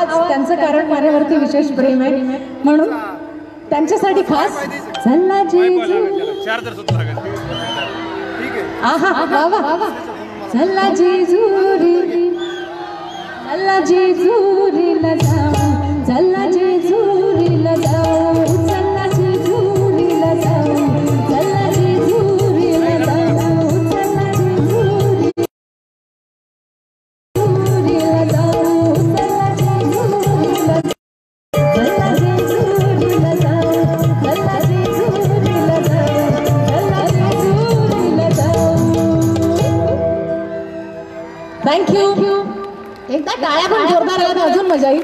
आवाज त्यांचं कारण माझ्यावरती विशेष प्रेम आहे म्हणून त्यांच्यासाठी खास चला जेजुरी आहा बाबा चला जेजुरी चला जेजुरीला जाऊ चला जेजुरीला जाऊ चला जेजुरीला जाऊ चला जेजुरीला जाऊ चला जेजुरीला जाऊ चला जेजुरीला चला जेजुरीला जाऊ चला जेजुरीला जाऊ चला जेजुरीला जाऊ. थँक्यू. एकदा टाळ्या पण जोरदार आल्या तर अजून मजा येईल.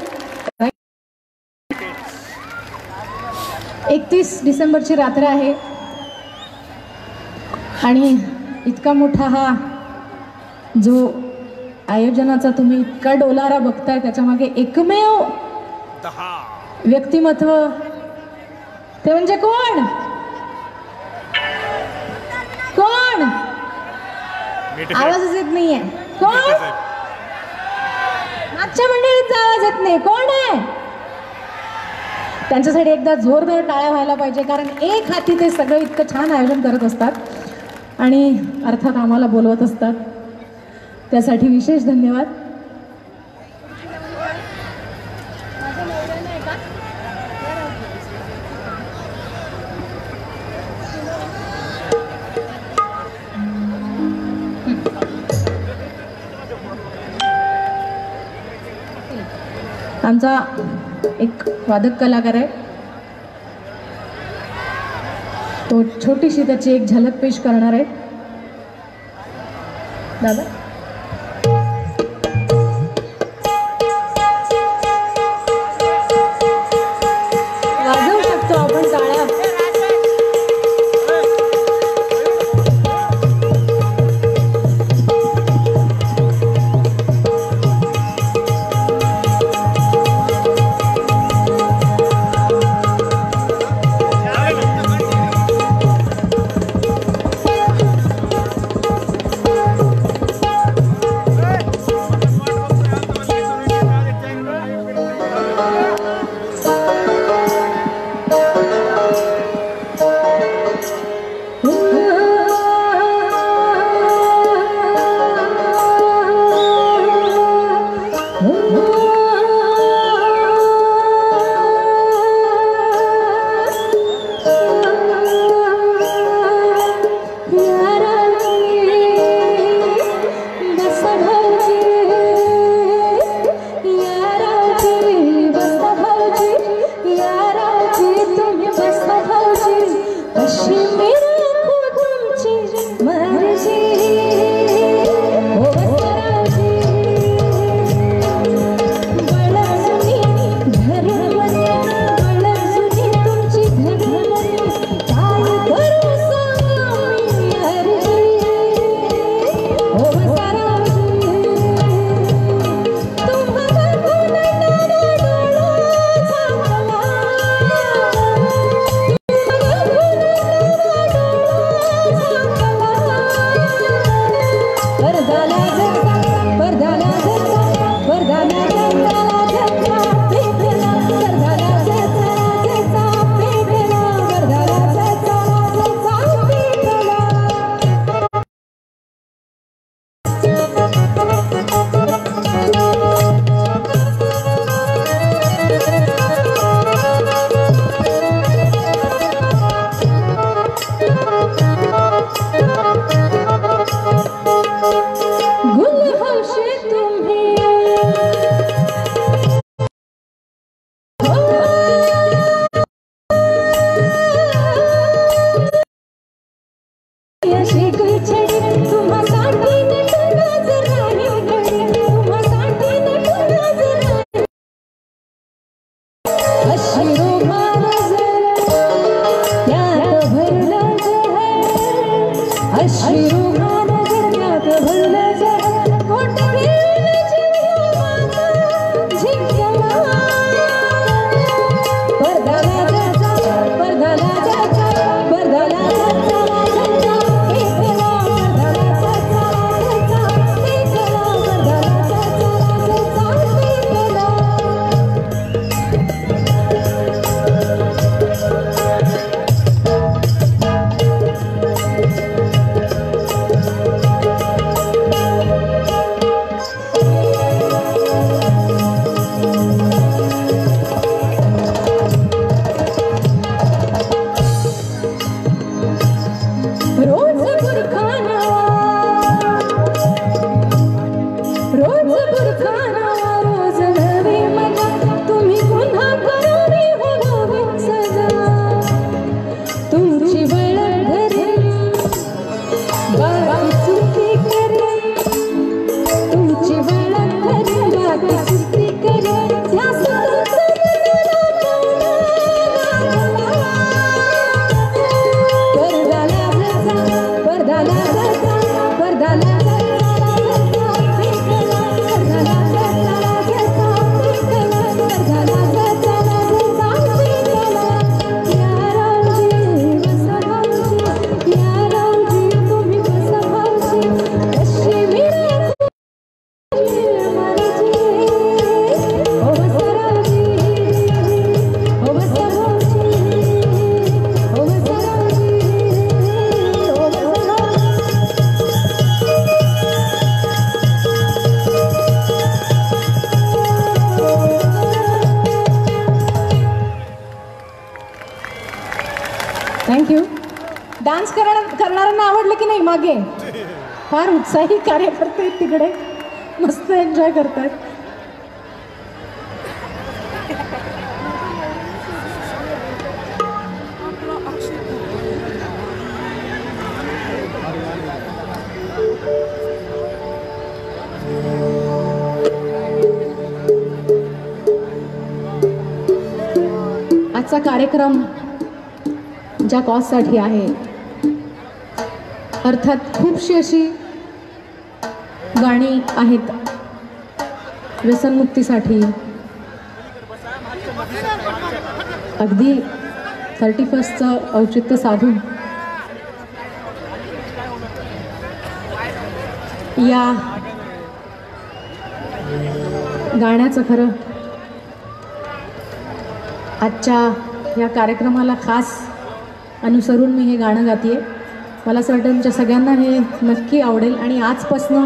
31 डिसेंबरची रात्र आहे आणि इतका मोठा हा जो आयोजनाचा तुम्ही इतका डोलारा बघताय त्याच्यामागे एकमेव व्यक्तिमत्व ते म्हणजे कोण कोण आवाजच येत नाहीये कोण मागच्या मंडळीचा आवाज येत नाही कोण आहे त्यांच्यासाठी एकदा जोरदार टाळ्या व्हायला पाहिजे कारण एक हाती ते सगळं इतकं छान आयोजन करत असतात आणि अर्थात आम्हाला बोलवत असतात त्यासाठी विशेष धन्यवाद. आमचा एक वादक कलाकार आहे तो छोटीशी त्याची एक झलक पेश करणार आहे. दादा वाजवू शकतो आपण टाळ्या. डान्स करणाऱ्यांना आवडलं की नाही? मागे फार उत्साही कार्यकर्ते आहेत तिकडे, मस्त एन्जॉय करतात. आजचा कार्यक्रम ज्या कॉजसाठी आहे, अर्थात खूपशी अशी गाणी आहेत व्यसनमुक्तीसाठी. अगदी 31चं औचित्य साधून या गाण्याचं खरं आजच्या या कार्यक्रमाला खास अनुसरून मी हे गाणं गातेय. मला असं वाटतं तुमच्या सगळ्यांना हे नक्की आवडेल. आणि आजपासनं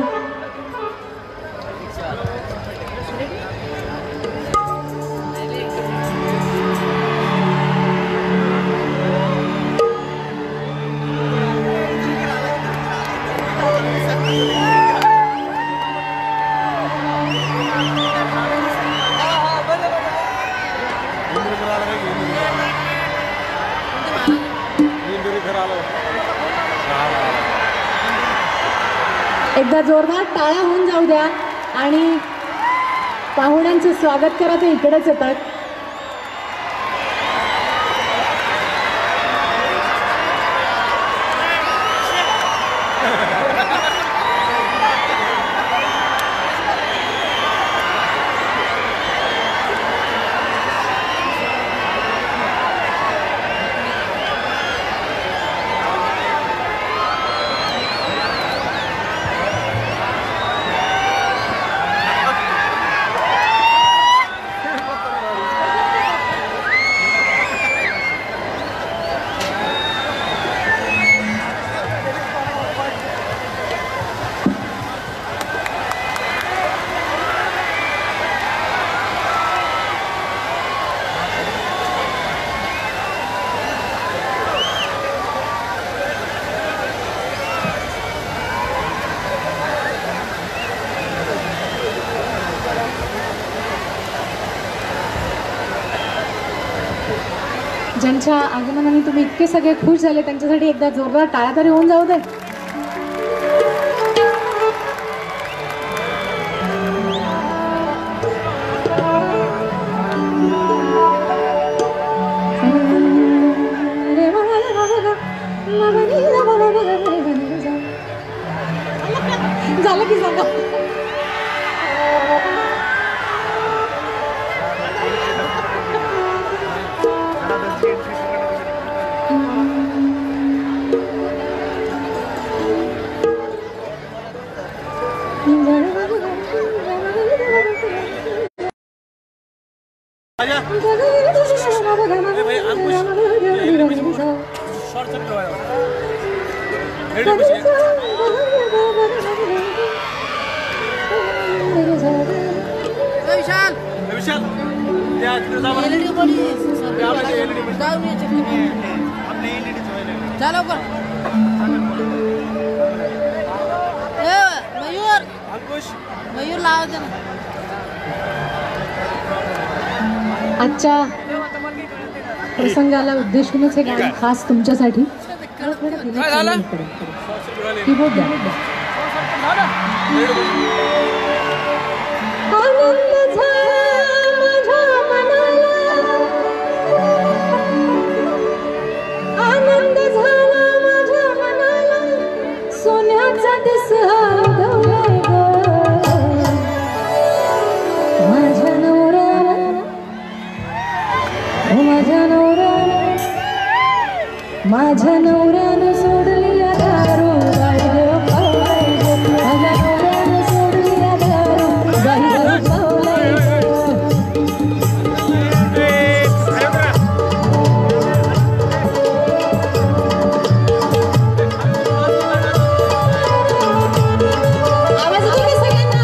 एकदा जोरदार टाळ्या होऊन जाऊ द्या आणि पाहुण्यांचं स्वागत करा. ते इकडेच येतात. ज्यांच्या आगमनाने तुम्ही इतके सगळे खुश झाले त्यांच्यासाठी एकदा जोरदार टाळ्या तरी होऊन जाऊ दे. झालं की सांगा. आजच्या प्रसंगाला उद्देशूनच हे गाणं खास तुमच्यासाठी. कीबोर्ड द्या. आनंद झाला माझ्या मनाला, सोन्याचा दिस माझ्या नवऱ्यानं सोडली दारू, माझ्या नवऱ्यानं सोडली दारू, आवाज येतो की सगळ्यांना?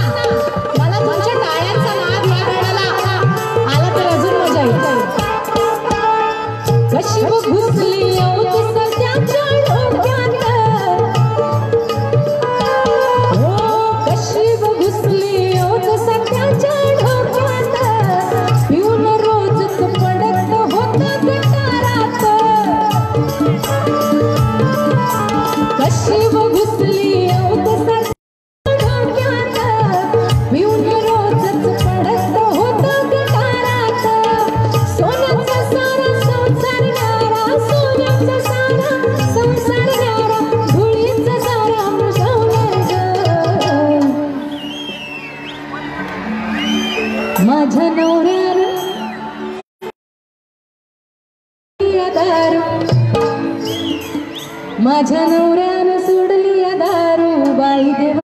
मला तुमच्या टाळ्यांचा नाद या गाण्याला आला तर अजून मजा येईल. कशी भुकली सध्या नवऱ्यानं दारू, माझ्या नवऱ्यानं सोडली दारू, बाई देव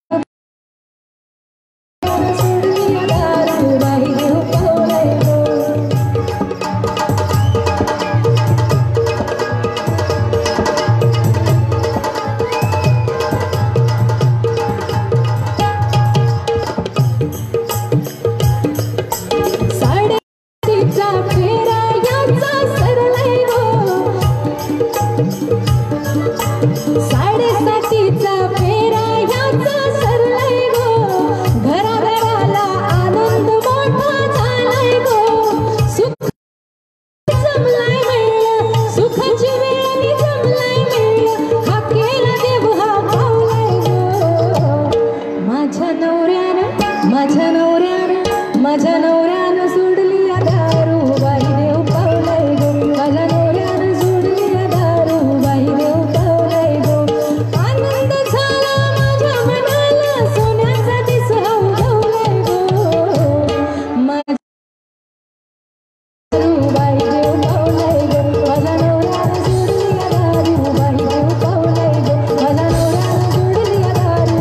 सोडली दारू, बाई देव पावलाय साडेसातीचा फेरा याचा सरलाय गो, घराघराला आनंद मोठा झालाय गो, सुख जमलाय मिळलं, सुखाची वेळ जमलाय मिळलं, हा केला देव हा पावलाय गो. माझ्या नवऱ्यानं माझ्या नवऱ्यानं सोडली दारू, बाई देव पावलाय गो, माझ्या नवऱ्यानं सोडली दारू, बाई देव पावलाय गो. आनंद झाला माझ्या मनाला, सोन्याचा दिस उगवलाय गो, माझ्या बाई देव पावलाय गो, माझ्या नवऱ्यानं सोडली दारू, बाई देव पावलाय गो, माझ्या नवऱ्यानं सोडली दारू,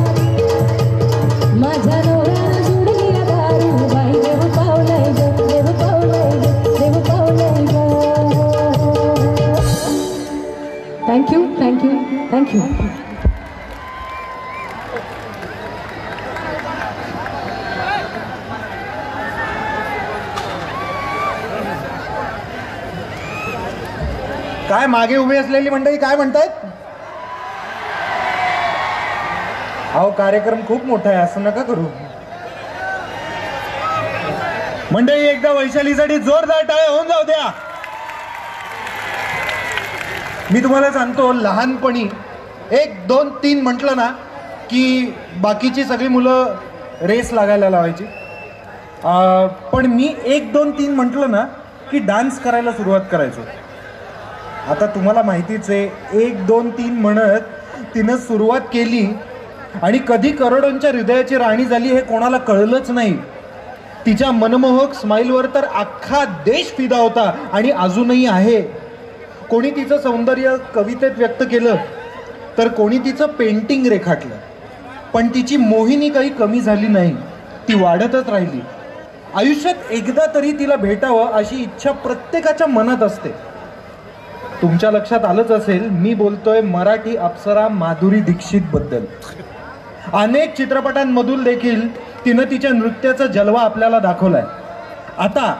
माझ्या नवऱ्यानं सोडली दारू, बाई देव पावलाय गो, देव पावलाय गो, देव पावलाय गो. Thank you thank you thank you. काय मागे उभी असलेली मंडळी काय म्हणतायत? अहो कार्यक्रम खूप मोठा आहे, असं नका करू. मंडळी एकदा वैशालीसाठी जोरदार टाळ्या होऊन जाऊ द्या. मी तुम्हाला सांगतो, लहानपणी 1 2 3 म्हटलं ना की बाकीची सगळी मुलं रेस लागायला लावायची, पण मी 1 2 3 म्हटलं ना की डान्स करायला सुरुवात करायचो. आता तुम्हाला माहितीच आहे, 1 2 3 म्हणत तिनं सुरुवात केली आणि कधी करोडोंच्या हृदयाची राणी झाली हे कोणाला कळलंच नाही. तिच्या मनमोहक स्माईलवर तर अख्खा देश फिदा होता आणि अजूनही आहे. कोणी तिचं सौंदर्य कवितेत व्यक्त केलं तर कोणी तिचं पेंटिंग रेखाटलं, पण तिची मोहिनी काही कमी झाली नाही, ती वाढतच राहिली. आयुष्यात एकदा तरी तिला भेटावं अशी इच्छा प्रत्येकाच्या मनात असते. तुमच्या लक्षात आलंच असेल, मी बोलतोय मराठी अप्सरा माधुरी दीक्षित बद्दल. अनेक चित्रपटांमधून देखील तिनं तिच्या नृत्याचा जलवा आपल्याला दाखवलाय. आता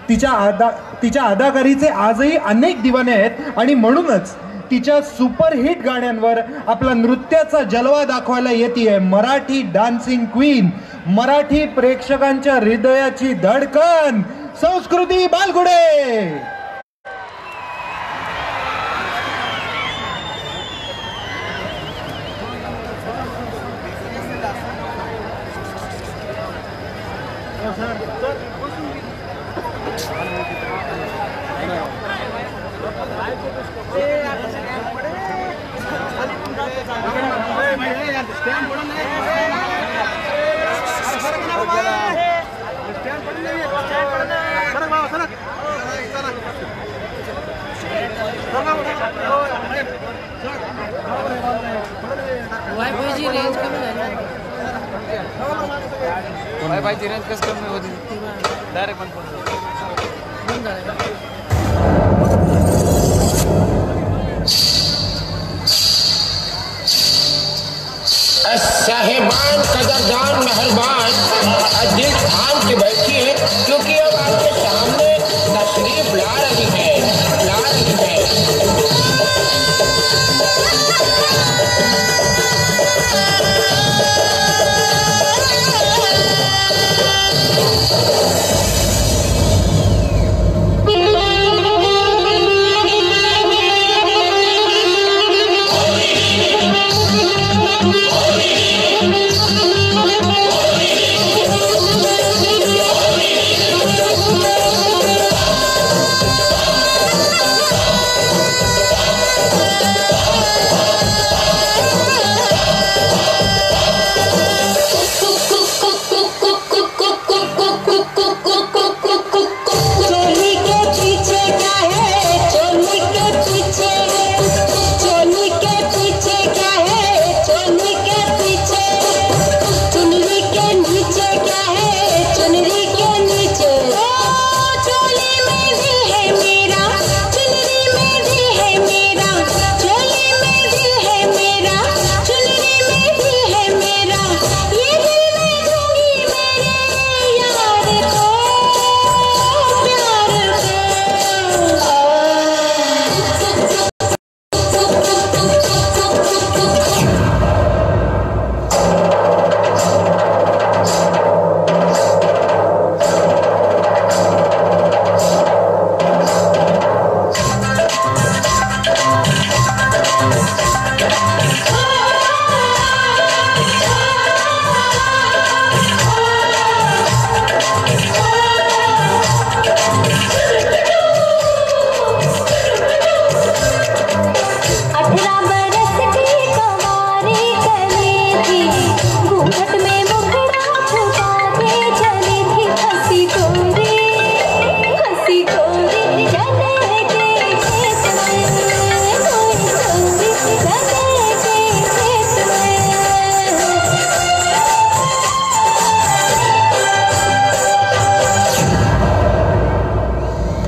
तिच्या अदाकारीचे आजही अनेक दिवाने आहेत आणि म्हणूनच तिच्या सुपरहिट गाण्यांवर आपला नृत्याचा जलवा दाखवायला येते मराठी डान्सिंग क्वीन, मराठी प्रेक्षकांच्या हृदयाची धडकन, संस्कृती बालगुडे. वायफायची रेंज कसं कमी होती, डायरेक्ट बंद पडतो. साहिबान कदरदान मेहरबान दिल थाम के बैठिए, क्योंकि अब आपके सामने तशरीफ ला रही है.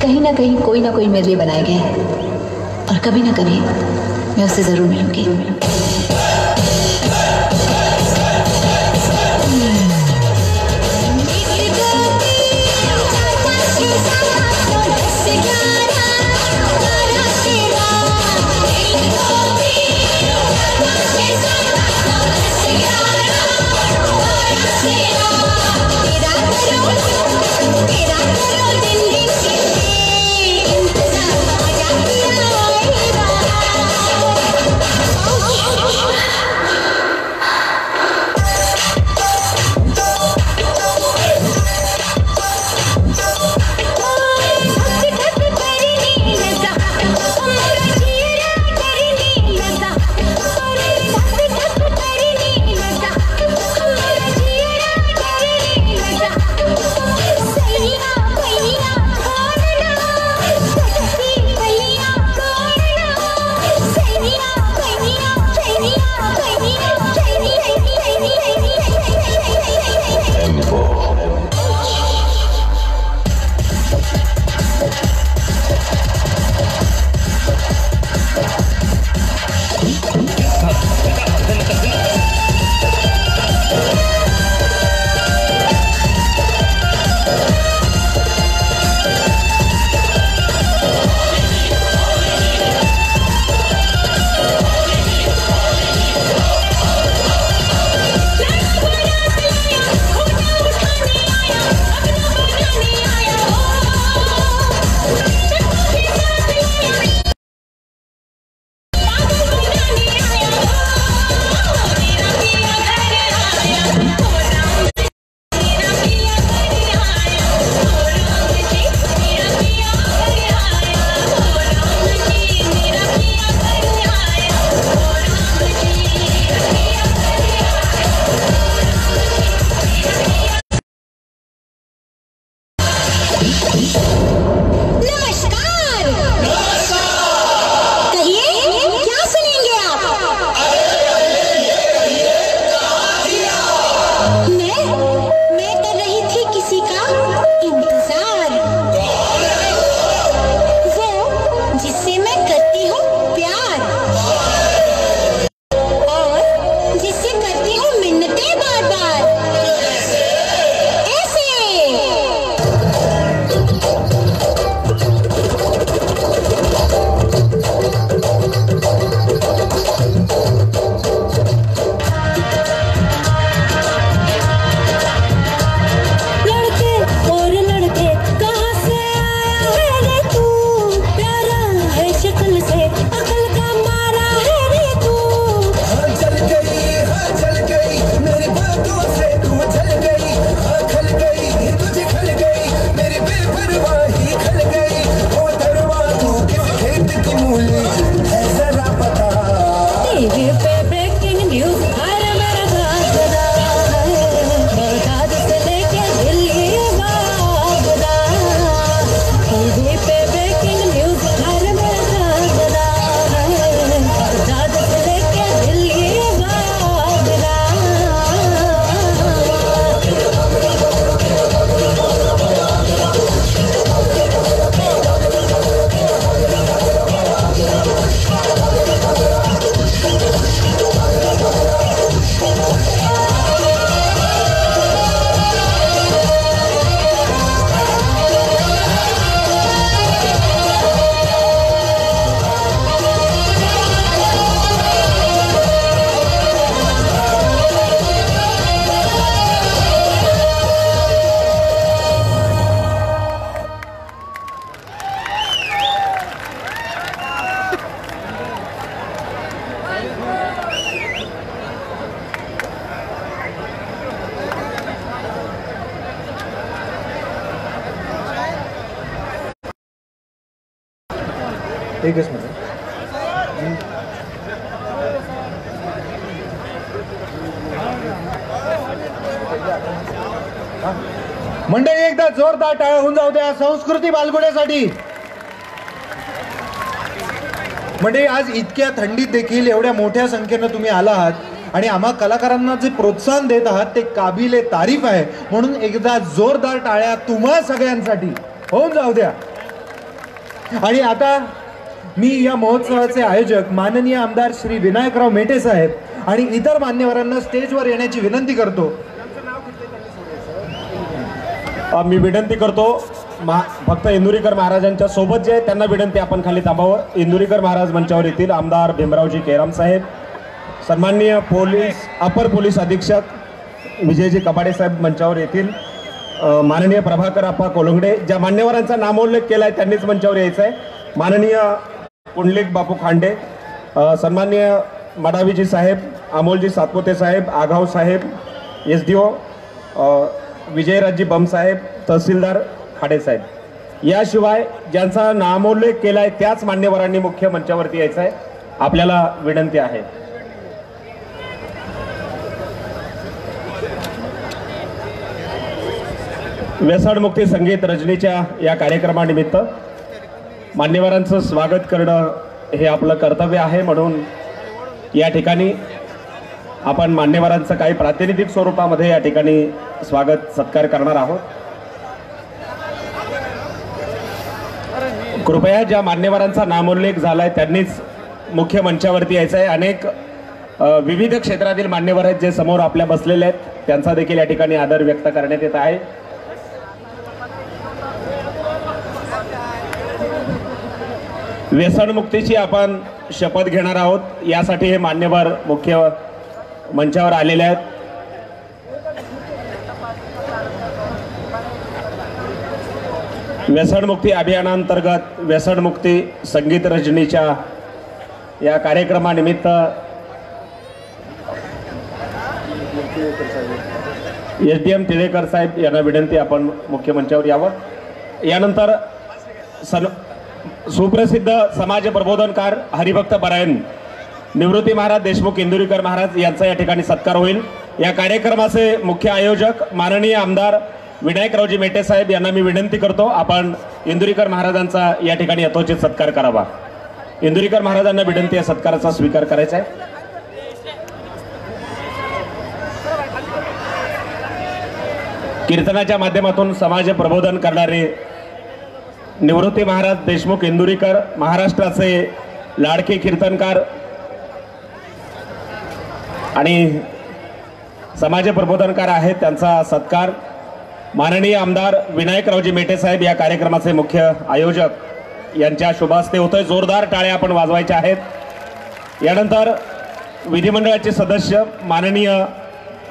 कहीं ना कहीं कोई ना कोई मेरे लिए बनाए गए हैं और कभी ना कभी मैं उससे जरूर मिलूंगी। एकच मिनिट. मंडळी एकदा जोरदार टाळ्या होऊन जाऊ द्या संस्कृती बालगुड्यासाठी. मंडळी आज इतक्या थंडीत देखील एवढ्या मोठ्या संख्येनं तुम्ही आला आहात आणि आम्हा कलाकारांना जे प्रोत्साहन देत आहात ते काबिले तारीफ आहे. म्हणून एकदा जोरदार टाळ्या तुम्हा सगळ्यांसाठी होऊन जाऊ द्या. आणि आता मी या महोत्सवाचे आयोजक माननीय आमदार श्री विनायकराव मेटे साहेब आणि इतर मान्यवरांना स्टेजवर येण्याची विनंती करतो. मी विनंती करतो फक्त इंदुरीकर महाराजांच्या सोबत जे त्यांना विनंती आपण खाली थांबावं. इंदुरीकर महाराज मंचावर येतील. आमदार भीमरावजी केराम साहेब, सन्माननीय अपर पोलीस अधीक्षक विजयजी कबाडे साहेब मंचावर येतील. माननीय प्रभाकर आप्पा कोलंगडे, ज्या मान्यवरांचा नामोल्लेख केला आहे त्यांनीच मंचावर यायचं आहे. माननीय पुंडलिक बापू खांडे, सन्माननीय मडावीजी साहेब, अमोलजी सातपुते साहेब, आघाव साहेब, SDO विजयराजजी बमसाहेब, तहसीलदार खाडे साहेब, याशिवाय ज्यांचा नामोल्लेख केला आहे त्याच मान्यवरांनी मुख्य मंचावरती यायचं आहे. आपल्याला विनंती आहे. व्यसनमुक्ती संगीत रजनीच्या या कार्यक्रमानिमित्त मान्यवरांचं स्वागत करणं हे आपलं कर्तव्य आहे. म्हणून या ठिकाणी आपण मान्यवरांचं काही प्रातिनिधिक स्वरूपामध्ये या ठिकाणी स्वागत सत्कार करणार आहोत. कृपया ज्या मान्यवरांचा नामोल्लेख झाला आहे त्यांनीच मुख्य मंचावरती यायचं आहे. अनेक विविध क्षेत्रातील मान्यवर आहेत जे समोर आपल्या बसलेले आहेत, त्यांचा देखील या ठिकाणी आदर व्यक्त करण्यात येत आहे. व्यसनमुक्तीची आपण शपथ घेणार आहोत. यासाठी हे मान्यवर मुख्य मंचावर आलेले आहेत. व्यसनमुक्ती अभियानांतर्गत व्यसनमुक्ती संगीत रजनीच्या या कार्यक्रमानिमित्त SDM टिळेकर साहेब यांना विनंती आपण मुख्य मंचावर यावं. यानंतर सुप्रसिद्ध समाज प्रबोधनकार हरिभक्त परायण निवृत्ती महाराज देशमुख इंदुरीकर महाराज यांचा या ठिकाणी सत्कार होईल. या कार्यक्रमाचे मुख्य आयोजक माननीय आमदार विनायकरावजी मेटे साहेब यांना मी विनंती करतो आपण इंदुरीकर महाराजांचा या ठिकाणी यथोचित सत्कार करावा. इंदुरीकर महाराजांना विनंती या सत्काराचा स्वीकार करायचा आहे. कीर्तनाच्या माध्यमातून समाज प्रबोधन करणारे निवृत्ती महाराज देशमुख इंदुरीकर महाराष्ट्राचे लाडके कीर्तनकार आणि समाज प्रबोधनकार आहेत. त्यांचा सत्कार माननीय आमदार विनायकरावजी मेटे साहेब या कार्यक्रमाचे मुख्य आयोजक यांच्या शुभास्ते होतोय. जोरदार टाळ्या आपण वाजवायच्या आहेत. यानंतर विधिमंडळाचे सदस्य माननीय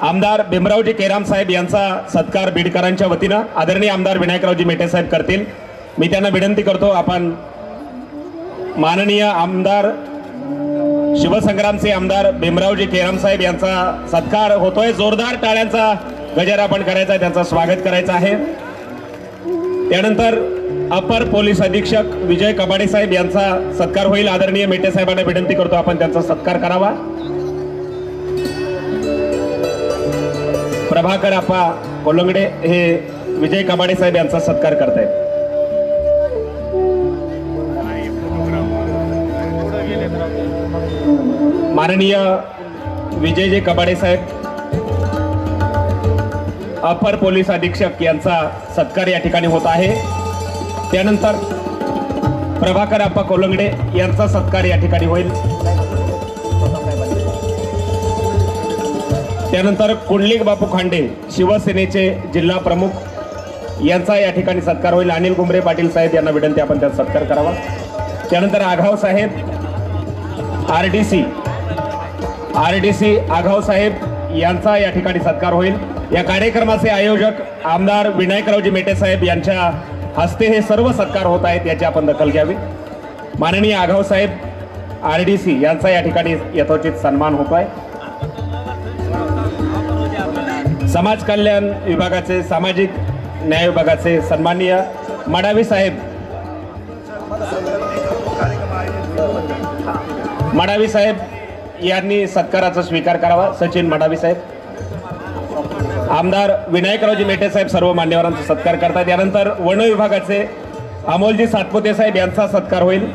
आमदार भीमरावजी केराम साहेब यांचा सत्कार बीडकरांच्या वतीनं आदरणीय आमदार विनायकरावजी मेटे साहेब करतील. मी त्यांना विनंती करतो आपण माननीय आमदार शिवसंग्रामचे आमदार भीमरावजी केराम साहेब यांचा सत्कार होतोय. जोरदार टाळ्यांचा गजर आपण करायचा आहे, त्यांचं स्वागत करायचं आहे. त्यानंतर अपर पोलीस अधीक्षक विजय कबाडे साहेब यांचा सत्कार होईल. आदरणीय मेटे साहेबांना विनंती करतो आपण त्यांचा सत्कार करावा. प्रभाकर आप्पा कोलंगडे हे विजय कबाडे साहेब यांचा सत्कार करतायत. माननीय विजयजी कबाडे साहेब अपर पोलीस अधीक्षक यांचा सत्कार या ठिकाणी होत आहे. त्यानंतर प्रभाकर आप्पा कोलंगडे यांचा सत्कार या ठिकाणी होईल. त्यानंतर कुंडलिक बापू खांडे शिवसेनेचे जिल्हा प्रमुख यांचा या ठिकाणी सत्कार होईल. अनिल गुमरे पाटील साहेब यांना विनंती आपण त्यांचा सत्कार करावा. त्यानंतर आघाव साहेब RDC आघाव साहेब यांचा या ठिकाणी सत्कार होईल. या कार्यक्रमाचे आयोजक आमदार विनायकरावजी मेटे साहेब यांच्या हस्ते हे सर्व सत्कार होत आहेत, याची आपण दखल घ्यावी. माननीय आघाव साहेब RDC यांचा या ठिकाणी यथोचित सन्मान होत आहे. समाज कल्याण विभागाचे सामाजिक न्याय विभागाचे सन्माननीय मडावी साहेब यांनी सत्काराचा स्वीकार करावा. सचिन मडावी साहेब. आमदार विनायकरावजी मेटे साहेब सर्व मान्यवरांचा सत्कार करतात. यानंतर वन विभागाचे अमोलजी सातपुते साहेब यांचा सत्कार होईल.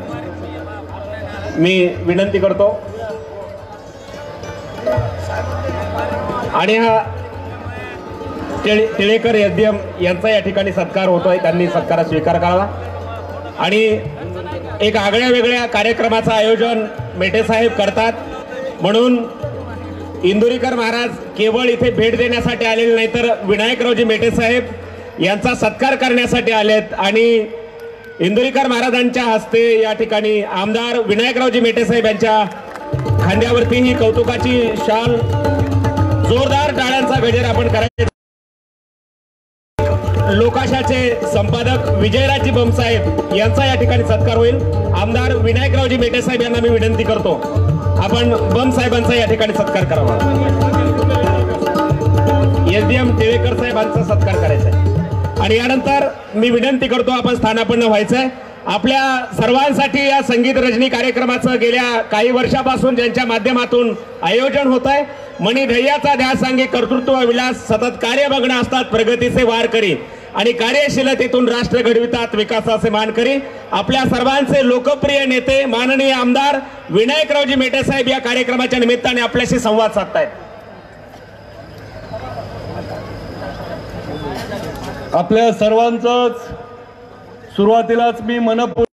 मी विनंती करतो आणि हा टिळेकर SDM यांचा या ठिकाणी सत्कार होतोय, त्यांनी सत्काराचा स्वीकार करावा. आणि एक आगळ्या वेगळ्या कार्यक्रमाचं आयोजन मेटे साहेब करतात, म्हणून इंदुरीकर महाराज केवळ इथे भेट देण्यासाठी आलेले नाही तर विनायकरावजी मेटे साहेब यांचा सत्कार करण्यासाठी आलेत आणि इंदुरीकर महाराजांच्या हस्ते या ठिकाणी आमदार विनायकरावजी मेटे साहेब यांच्या खांद्यावरती ही कौतुकाची शाल जोरदार टाळ्यांचा गजर आपण करायचे। लोकाशाचे संपादक विजयराजी बमसाहेब यांचा या ठिकाणी सत्कार होईल। आमदार विनायकरावजी मेटे साहेब यांना मी विनंती करतो आपण बम साहेबांचा या ठिकाणी सत्कार करावा। एसडीएम टिळेकर साहेबांचा सत्कार करायचा आहे आणि यानंतर मी विनंती करतो आपण स्थानापन्न व्हायचंय। आपल्या सर्वांसाठी या संगीत रजनी कार्यक्रमाचं गेल्या काही वर्षापासून ज्यांच्या माध्यमातून आयोजन होत आहे, मणी ध्येयाचा ध्यास सांगे कर्तृत्व विलास सतत कार्य बघणं असतात प्रगतीचे वार करी आणि कार्यशीलतेतून राष्ट्र घडवितात विकासाचे मानकरी। आपल्या सर्वांचे लोकप्रिय नेते माननीय आमदार विनायकरावजी मेटे साहेब या कार्यक्रमाच्या निमित्ताने आपल्याशी संवाद साधतायत। आपल्या सर्वांचंच सुरुवातीलाच मी मनपूर्वक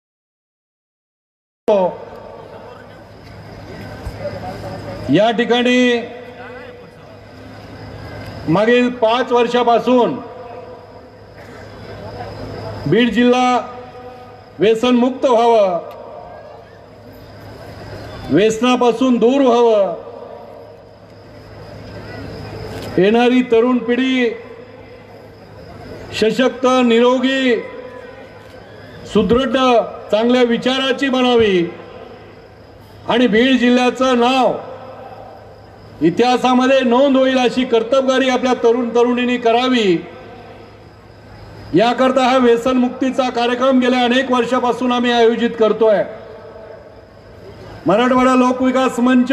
या ठिकाणी मागील 5 वर्षापासून बीड जिल्हा व्यसनमुक्त व्हावं, व्यसनापासून दूर व्हावं, येणारी तरुण पिढी सशक्त निरोगी सुदृढ चांगल्या विचाराची बनावी आणि बीड जिल्ह्याचं नाव इतिहासामध्ये नोंद होईल अशी कर्तबगारी आपल्या तरुण तरुणींनी करावी, याकरता हा व्यसनमुक्तीचा कार्यक्रम गेल्या अनेक वर्षापासून आम्ही आयोजित करतोय। मराठवाडा लोकविकास मंच,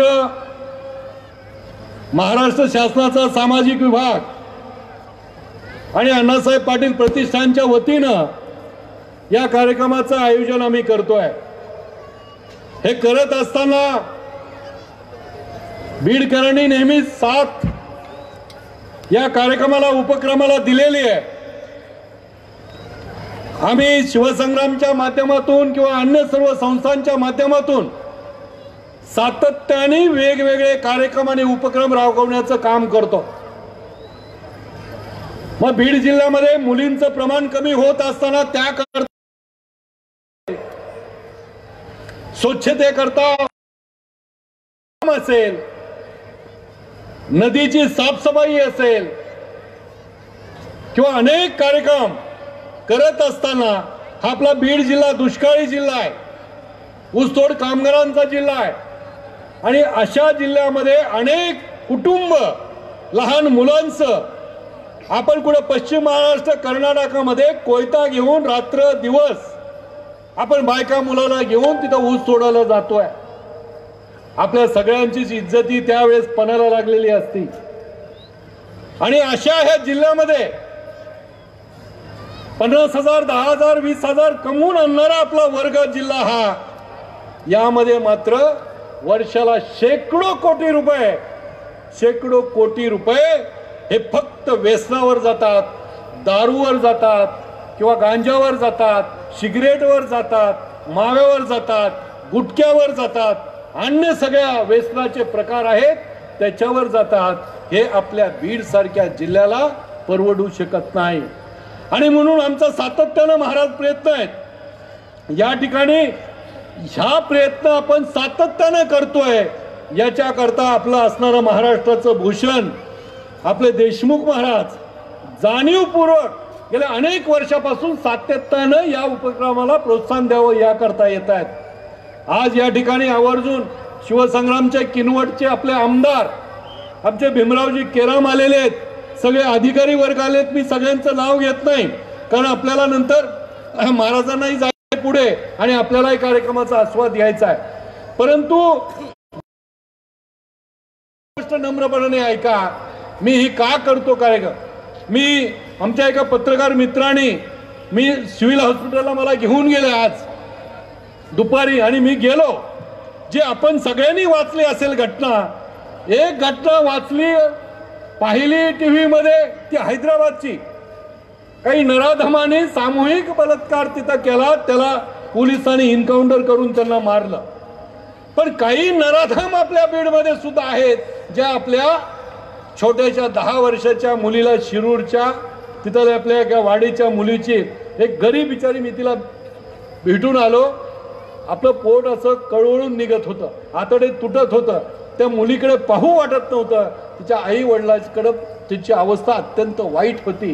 महाराष्ट्र शासनाचा सामाजिक विभाग आणि अण्णासाहेब पाटील प्रतिष्ठानच्या वतीनं या कार्यक्रमाचं आयोजन आम्ही करतोय। हे करत असताना बीडकरांनी नेहमीच साथ या कार्यक्रमाला उपक्रमाला दिलेली आहे। आम्ही शिवसंग्रामच्या माध्यमातून किंवा अन्य सर्व संस्थांच्या माध्यमातून सातत्याने वेगवेगळे कार्यक्रम आणि उपक्रम राबवण्याचं काम करतो। मग बीड जिल्ह्यामध्ये मुलींचं प्रमाण कमी होत असताना त्याकरता स्वच्छतेकरता असेल, नदीची साफसफाई असेल किंवा अनेक कार्यक्रम करत असताना हा आपला बीड जिल्हा दुष्काळी जिल्हा आहे, ऊसतोड कामगारांचा जिल्हा आहे आणि अशा जिल्ह्यामध्ये अनेक कुटुंब लहान मुलांचं आपण कुठे पश्चिम महाराष्ट्र कर्नाटकामध्ये कोयता घेऊन रात्र दिवस आपण बायका मुलाला घेऊन तिथं ऊस तोडायला जातोय। आपल्या सगळ्यांचीच इज्जती त्यावेळेस पणाला लागलेली असती आणि अशा ह्या जिल्ह्यामध्ये 50,000 10,000 20,000 कमवून आणणारा आपला वर्ग जिल्हा हा, यामध्ये मात्र वर्षाला शेकडो कोटी रुपये हे फक्त व्यसनावर जातात, दारूवर जातात किंवा गांजावर जातात, सिगरेटवर जातात, माव्यावर जातात, गुटख्यावर जातात, अन्य सगळ्या व्यसनाचे प्रकार आहेत त्याच्यावर जातात। हे आपल्या बीड सारख्या जिल्ह्याला परवडू शकत नाही आणि म्हणून आमचा सातत्यानं महाराज प्रयत्न आहेत। या ठिकाणी ह्या प्रयत्न आपण सातत्यानं करतोय, याच्याकरता आपलं असणारं महाराष्ट्राचं भूषण आपले देशमुख महाराज जाणीवपूर्वक गेल्या अनेक वर्षापासून सातत्यानं या उपक्रमाला प्रोत्साहन द्यावं याकरता येत आहेत। आज या ठिकाणी आवर्जून शिवसंग्रामचे किनवटचे आपले आमदार आमचे भीमरावजी केराम आलेले आहेत, सगळे अधिकारी वर्ग आलेत। मी सगळ्यांचं नाव घेत नाही कारण आपल्याला नंतर महाराजांनाही जायचं पुढे आणि आपल्यालाही कार्यक्रमाचा आस्वाद घ्यायचा आहे, परंतु नम्रपणाने ऐका, मी ही का करतो कार्यक्रम। मी आमच्या एका पत्रकार मित्रांनी मी सिव्हिल हॉस्पिटलला मला घेऊन गेले आज दुपारी आणि मी गेलो, जे आपण सगळ्यांनी वाचली असेल घटना, एक घटना वाचली पाहिली टीव्ही मध्ये, ती हैदराबादची, काही नराधमाने सामूहिक बलात्कार तिथं केला, त्याला पोलिसांनी एन्काउंटर करून त्यांना मारलं. पण काही नराधम आपल्या बीडमध्ये सुद्धा आहेत ज्या आपल्या छोट्याशा 10 वर्षाच्या मुलीला शिरूरच्या तिथं आपल्या एका वाडीच्या मुलीची एक गरीब बिचारी, मी तिला भेटून आलो, आपलं पोट असं कळवळून निघत होतं, आतडे तुटत होतं, त्या मुलीकडे पाहू वाटत नव्हतं, तिच्या आई वडिलांकडे तिची अवस्था अत्यंत वाईट होती.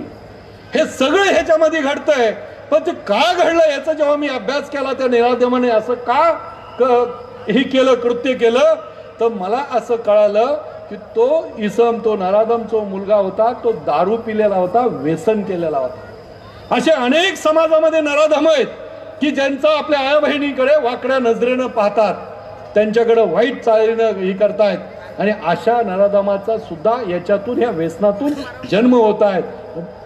हे सगळं ह्याच्यामध्ये घडतंय. पण ते का घडलं याचा जेव्हा मी अभ्यास केला त्या निराधमाने असं का हे केलं, कृत्य केलं, तर मला असं कळालं की तो इसम, तो नराधम जो मुलगा होता तो दारू पिलेला होता, व्यसन केलेला होता. असे अनेक समाजामध्ये नराधम आहेत की ज्यांचं आपल्या आया बहिणीकडे वाकड्या नजरेनं पाहतात, त्यांच्याकडे वाईट चालीनं हे करतायत. आणि अशा नराधमाचा सुद्धा याच्यातून, या व्यसनातून जन्म होत आहेत.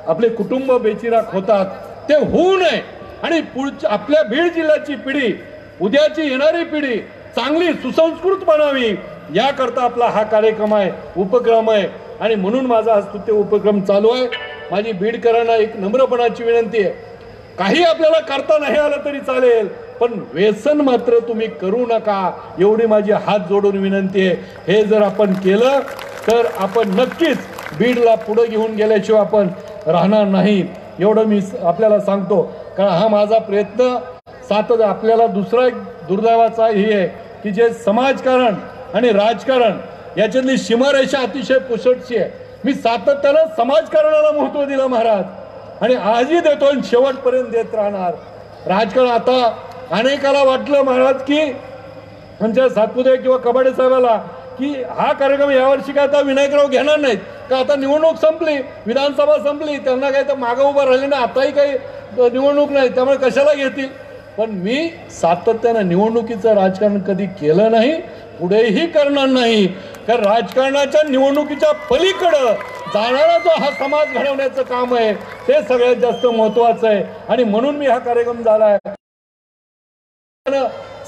आपले कुटुंब बेचिराख होतात. ते होऊ नये आणि पुढच्या आपल्या बीड जिल्ह्याची पिढी, उद्याची येणारी पिढी चांगली सुसंस्कृत बनावी याकरता आपला हा कार्यक्रम आहे, उपक्रम आहे. आणि म्हणून माझा हा स्तुत्य उपक्रम चालू आहे. माझी बीडकरांना एक नम्रपणाची विनंती आहे, काही आपल्याला करता नाही आलं तरी चालेल, पण व्यसन मात्र तुम्ही करू नका, एवढी माझी हात जोडून विनंती आहे. हे जर आपण केलं तर आपण नक्कीच बीडला पुढे घेऊन गेल्याशिवाय आपण राहणार नाही, एवढं मी आपल्याला सांगतो. कारण हा माझा प्रयत्न सातत्य. आपल्याला दुसरा एक दुर्दैवाचा हे आहे की जे समाजकारण आणि राजकारण याच्यातली सीमारेषा अतिशय पुसटची आहे. मी सातत्यानं समाजकारणाला महत्त्व दिलं महाराज, आणि आजही देतो आणि शेवटपर्यंत देत राहणार. राजकारण आता अनेकाला वाटलं महाराज की आमच्या सातपुते किंवा कबाडे साहेबाला की हा कार्यक्रम यावर्षी काय आता विनायकराव घेणार नाहीत का, आता निवडणूक संपली, विधानसभा संपली, त्यांना काही तर मागं उभं राहिले ना, आताही काही निवडणूक नाही, त्यामुळे कशाला घेतील. पण मी सातत्यानं निवडणुकीचं राजकारण कधी केलं नाही, पुढेही करणार नाही. कारण राजकारणाच्या निवडणुकीच्या पलीकडं जाणारा जो हा समाज घडवण्याचं काम आहे ते सगळ्यात जास्त महत्वाचं आहे. आणि म्हणून मी हा कार्यक्रम झालाय,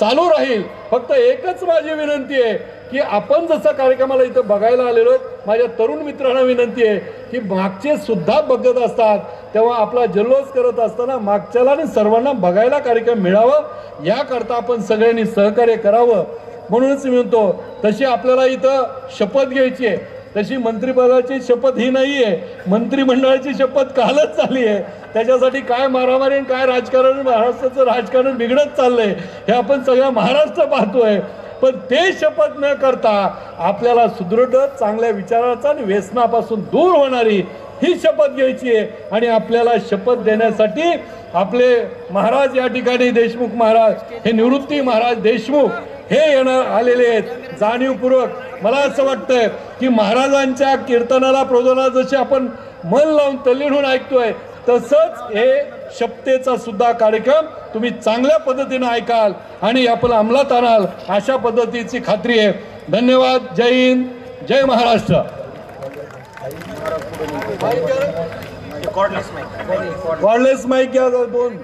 चालू राहील. फक्त एकच माझी विनंती आहे की आपण जसं कार्यक्रमाला इथं बघायला आलेलो, माझ्या तरुण मित्रांना विनंती आहे की मागचे सुद्धा बघत असतात तेव्हा आपला जल्लोष करत असताना मागच्याला आणि सर्वांना बघायला कार्यक्रम मिळावं याकरता आपण सगळ्यांनी सहकार्य करावं. म्हणूनच मी म्हणतो, तशी आपल्याला इथं शपथ घ्यायची आहे, तशी मंत्रिपदाची शपथ ही नाही आहे, मंत्रिमंडळाची शपथ कालच झाली आहे. त्याच्यासाठी काय मारामारी आणि काय राजकारण, महाराष्ट्राचं राजकारण बिघडत चाललंय हे आपण सगळ्या महाराष्ट्र पाहतोय. पण ते शपथ न करता आपल्याला सुदृढ चांगल्या विचाराचा आणि व्यसनापासून दूर होणारी ही शपथ घ्यायची आहे. आणि आपल्याला शपथ देण्यासाठी आपले महाराज या ठिकाणी देशमुख महाराज, हे निवृत्ती महाराज देशमुख हे येणार आलेले आहेत. जाणीवपूर्वक मला असं वाटतंय की महाराजांच्या कीर्तनाला, प्रबोधनाला जसे आपण मन लावून तल्लीन होऊन ऐकतोय, तसंच हे शपथेचा सुद्धा कार्यक्रम तुम्ही चांगल्या पद्धतीने ऐकाल आणि आपण अंमलात आणाल अशा पद्धतीची खात्री आहे. धन्यवाद. जय हिंद, जय महाराष्ट्र. कॉर्डलेस माईक घ्या दोन.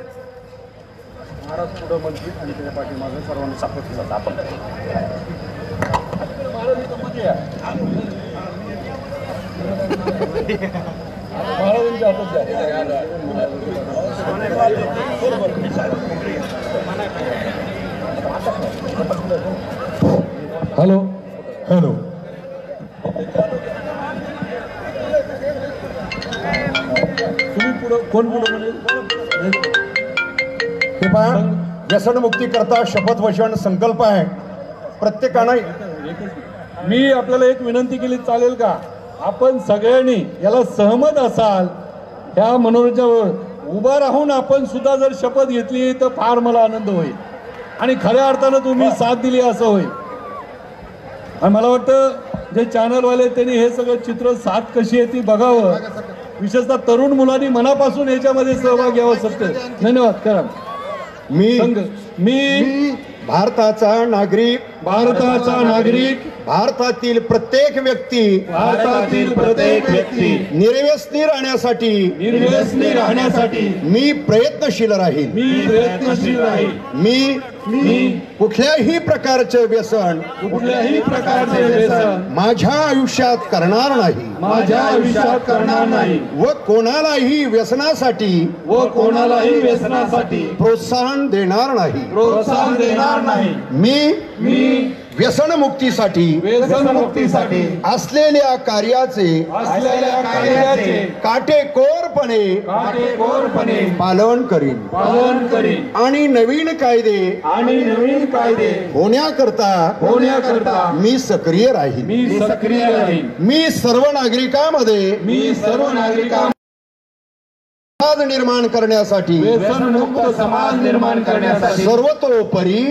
महाराज पुढं मंत्री आणि त्याच्या पाठीमागे सर्वांनी सपोर्ट केला. आपण महाराजांच्या हातात हॅलो हॅलो. तुम्ही पुढं, कोण पुढं म्हणेल? हे पहा, व्यसनमुक्ती करता शपथ वचन संकल्प आहे प्रत्येकानं. मी आपल्याला एक विनंती केली चालेल का, आपण सगळ्यांनी याला सहमत असाल, ह्या मनोरंजनावर उभा राहून आपण सुद्धा जर शपथ घेतली तर फार मला आनंद होईल आणि खऱ्या अर्थानं तुम्ही साथ दिली असं होईल. आणि मला वाटतं जे चॅनलवाले त्यांनी हे सगळं चित्र साथ कशी आहे ती बघावं, विशेषतः तरुण मुलांनी मनापासून याच्यामध्ये सहभाग घ्यावा. सत्य. धन्यवाद. करा. मी भारताचा नागरिक भारतातील प्रत्येक व्यक्ती निर्व्यसनी राहण्यासाठी मी प्रयत्नशील राहील. मी कुठल्याही प्रकारचे व्यसन माझ्या आयुष्यात करणार नाही व कोणालाही व्यसनासाठी प्रोत्साहन देणार नाही. मी व्यसनमुक्तीसाठी असलेल्या कार्याचे काटेकोरपणे पालन करीन आणि नवीन कायदे होण्याकरता मी सक्रिय राहील. मी सर्व नागरिकांमध्ये निर्माण करण्यासाठी सर्वतोपरी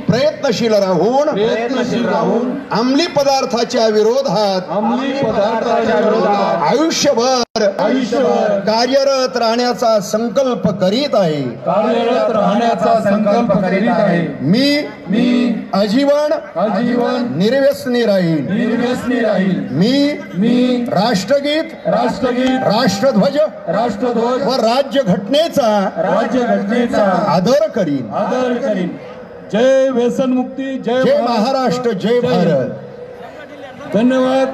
प्रयत्नशील राहून अंमली पदार्थाच्या विरोधात आयुष्यभर कार्यरत राहण्याचा संकल्प करीत आहे. मी आजीवन निर्व्यसनी राहील. मी राष्ट्रगीत राष्ट्रध्वज व राज्यघटनेचा आदर करीन. जय व्यसनमुक्ती, जय महाराष्ट्र, जय भारत. धन्यवाद.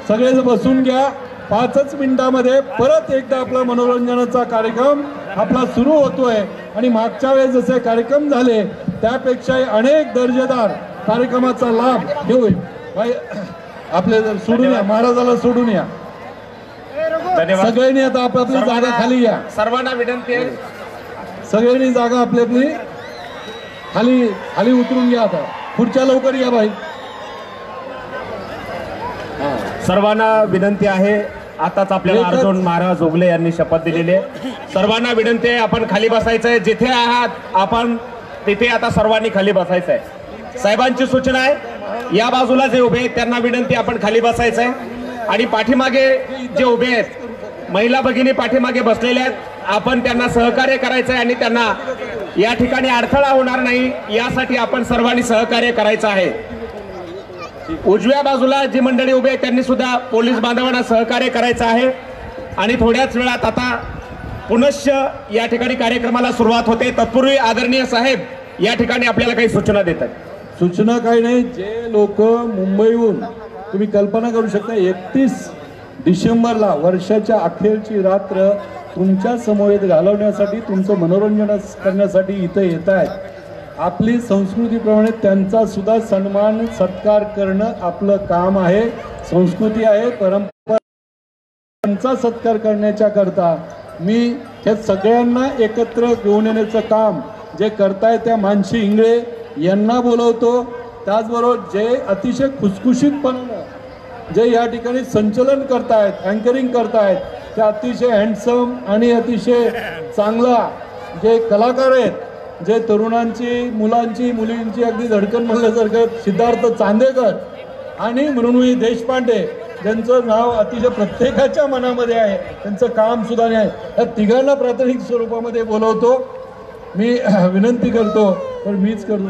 सगळे बसून घ्या. 5 मिनिटांमध्ये परत एकदा आपला मनोरंजनाचा कार्यक्रम आपला सुरू होतोय आणि मागच्या वेळेस जसे कार्यक्रम झाले त्यापेक्षा अनेक दर्जेदार कार्यक्रमाचा लाभ घेऊन आपले सोडून या, महाराजाला सोडून या. सगळ्यांनी आता आपली जागा खाली या. सर्वांना विनंती आहे, सगळ्यांनी जागा आपली खाली उतरून घ्या. आता पुढच्या लवकर या भाई. सर्वांना विनंती आहे. आताच आपल्याला अर्जुन महाराज ओगले यांनी शपथ दिलेली आहे. सर्वांना विनंती आहे, आपण खाली बसायचं आहे. जिथे आहात आपण तिथे आता सर्वांनी खाली बसायचं आहे. साहेबांची सूचना आहे, या बाजूला जे उभे आहेत त्यांना विनंती, आपण खाली बसायचं आहे. आणि पाठीमागे जे उभे आहेत महिला भगिनी पाठीमागे बसलेल्या आहेत, आपण त्यांना सहकार्य करायचं आहे आणि त्यांना या ठिकाणी अडथळा होणार नाही यासाठी आपण सर्वांनी सहकार्य करायचं आहे. उजव्या बाजूला जी मंडळी उभे आहेत त्यांनी सुद्धा पोलीस बांधवांना सहकार्य करायचं आहे. आणि थोड्याच वेळात आता पुनश्च या ठिकाणी कार्यक्रमाला सुरुवात होते. तत्पूर्वी आदरणीय साहेब या ठिकाणी आपल्याला काही सूचना देतात. सूचना काही नाही. जे लोक मुंबईहून, तुम्ही कल्पना करू शकता, 31 डिसेंबरला वर्षाच्या अखेरची रात्र तुमच्या समोर घालवण्यासाठी, तुमचं मनोरंजन करण्यासाठी इथं येत आहेत. आपली संस्कृतीप्रमाणे त्यांचा सुद्धा सन्मान सत्कार करणं आपलं काम आहे, संस्कृती आहे, परंपरा. त्यांचा सत्कार करण्याच्या करता मी हे सगळ्यांना एकत्र घेऊन येण्याचं काम जे करतायत त्या मानसी इंगळे यांना बोलवतो. त्याचबरोबर जे अतिशय खुसखुशीतपणानं जे या ठिकाणी संचलन करतायत, अँकरिंग करतायत, ते अतिशय हँडसम आणि अतिशय चांगला जे कलाकार आहेत, जे तरुणांची, मुलांची, मुलींची अगदी धडकन म्हणल्यासारखं सिद्धार्थ चांदेकर आणि मृण्मयी देशपांडे, ज्यांचं नाव अतिशय प्रत्येकाच्या मनामध्ये आहे, त्यांचं काम सुद्धा नाही. या तिघांना प्रातिनिधिक स्वरूपामध्ये बोलवतो. मी विनंती करतो, तर मीच करतो.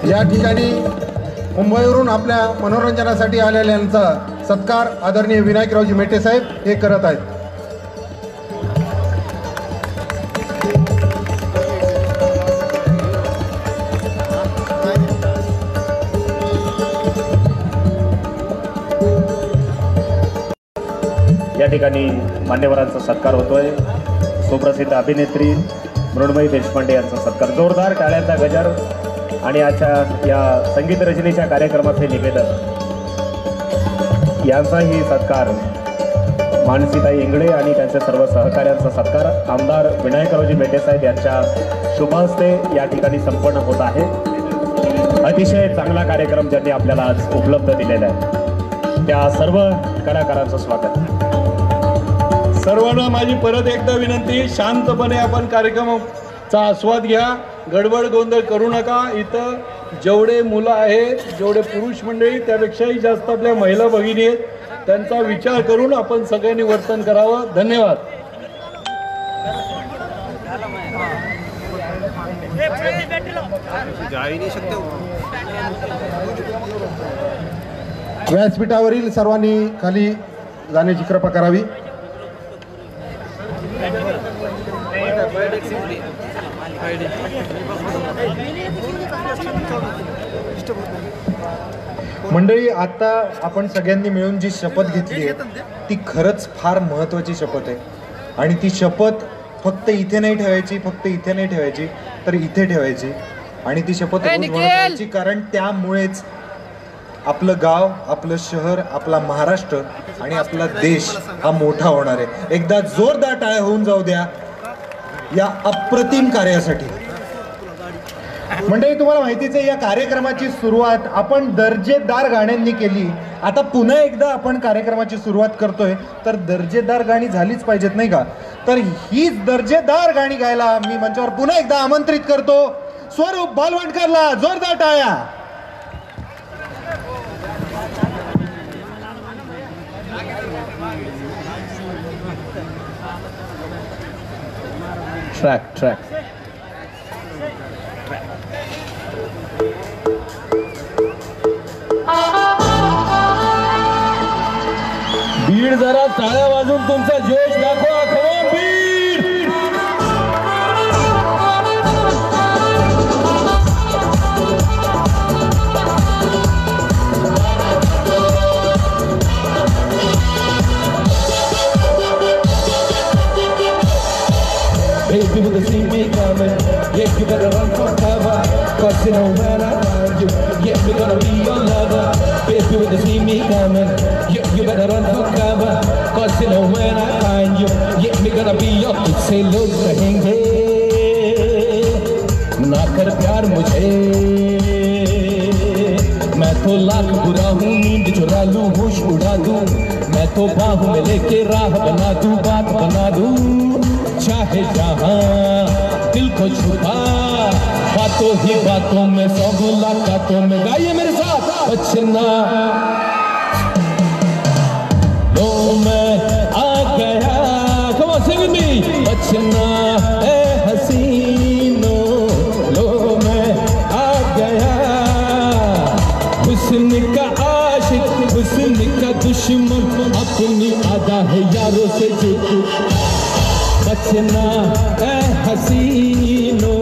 या ठिकाणी मुंबईवरून आपल्या मनोरंजनासाठी आलेल्यांचा सत्कार आदरणीय विनायकरावजी मेटे साहेब हे करत आहेत. या ठिकाणी मान्यवरांचा सत्कार होतोय. सुप्रसिद्ध अभिनेत्री मृण्मयी देशपांडे यांचा सत्कार. जोरदार टाळ्यांचा गजर. आणि आजच्या या संगीत रचनेच्या कार्यक्रमाचे निवेदन यांचाही सत्कार मानसीताई इंगळे आणि त्यांच्या सर्व सहकाऱ्यांचा सत्कार आमदार विनायकरावजी मेटे साहेब यांच्या शुभ हस्ते या ठिकाणी संपन्न होत आहे. अतिशय चांगला कार्यक्रम ज्यांनी आपल्याला आज उपलब्ध दिलेला आहे त्या सर्व कलाकारांचं स्वागत. सर्वांना माझी परत एकदा विनंती, शांतपणे आपण कार्यक्रमाचा आस्वाद घ्या. गडबड गोंधळ करू नका. इथं जेवढे मुलं आहेत, जेवढे पुरुष मंडळी, त्यापेक्षाही जास्त आपल्या महिला भगिनी आहेत. त्यांचा विचार करून आपण सगळ्यांनी वर्तन करावं. धन्यवाद. व्यासपीठावरील सर्वांनी खाली जाण्याची कृपा करावी. मंडळी, आता आपण सगळ्यांनी मिळून जी शपथ घेतली आहे ती खरंच फार महत्त्वाची शपथ आहे. आणि ती शपथ फक्त इथे नाही ठेवायची, फक्त इथे नाही ठेवायची, तर इथे ठेवायची. आणि ती शपथ रोज ठेवायची, कारण त्यामुळेच आपलं गाव, आपलं शहर, आपला महाराष्ट्र आणि आपला देश हा मोठा होणार आहे. एकदा जोरदार टाळ्या होऊन जाऊ द्या या अप्रतिम कार्यासाठी. मंडळी, तुम्हाला माहितीच आहे, या कार्यक्रमाची सुरुवात आपण दर्जेदार गाण्यांनी केली. आता पुन्हा एकदा आपण कार्यक्रमाची सुरुवात करतोय, तर दर्जेदार गाणी झालीच पाहिजेत, नाही का? तर हीच दर्जेदार गाणी गायला मी मंचावर पुन्हा एकदा आमंत्रित करतो स्वरूप बालवणकरला. जोरदार टाळ्या. ट्रॅक बीड, जरा टाळ्या वाजून तुमचा जोश दाखवा. खरं Beed. Baby, with the see me coming, yeah, you better run for cover, 'cause you know when I find you, yeah, we're gonna be your lover. Baby, with the see me coming, yeah, you better run for cover, 'cause you know when I find you, yeah, we're gonna be your. तुझसे लोग कहेंगे ना कर प्यार मुझे, मैं तो लाख बुरा हूँ, नींद चुरा लूँ, होश उड़ा दूँ, मैं तो बाहों में लेके राह बना दूँ, बात बना दूँ, चाहे जहाँ दिल को छुपा, बातों ही बातों में, सौ मुलाकातों में. गाइए मेरे साथ. बचना लो मैं आ गया. Come on, sing with me. बचना ए हसीनो, लो मैं आ गया. हुस्न का आशिक, हुस्न का दुश्मन, अपनी आदा है यारों से जुट. बचना ए हसीनो,